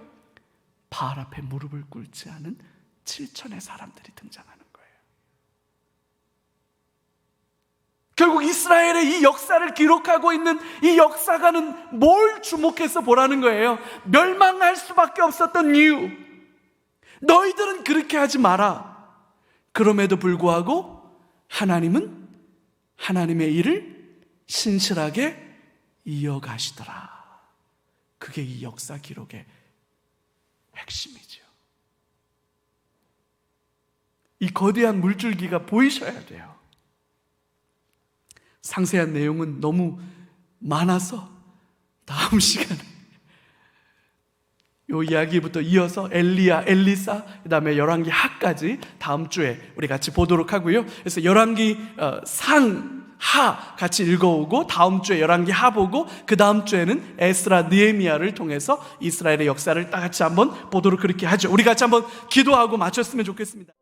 바알 앞에 무릎을 꿇지 않은 7천의 사람들이 등장하는 거예요. 결국 이스라엘의 이 역사를 기록하고 있는 이 역사가는 뭘 주목해서 보라는 거예요? 멸망할 수밖에 없었던 이유. 너희들은 그렇게 하지 마라. 그럼에도 불구하고 하나님은 하나님의 일을 신실하게 이어가시더라. 그게 이 역사 기록의 핵심이죠. 이 거대한 물줄기가 보이셔야 돼요. 상세한 내용은 너무 많아서 다음 시간에 이 이야기부터 이어서 엘리야, 엘리사, 그 다음에 열왕기 하까지 다음 주에 우리 같이 보도록 하고요. 그래서 열왕기 상, 하 같이 읽어오고 다음 주에 열왕기 하 보고 그 다음 주에는 에스라, 느헤미야를 통해서 이스라엘의 역사를 다 같이 한번 보도록 그렇게 하죠. 우리 같이 한번 기도하고 마쳤으면 좋겠습니다.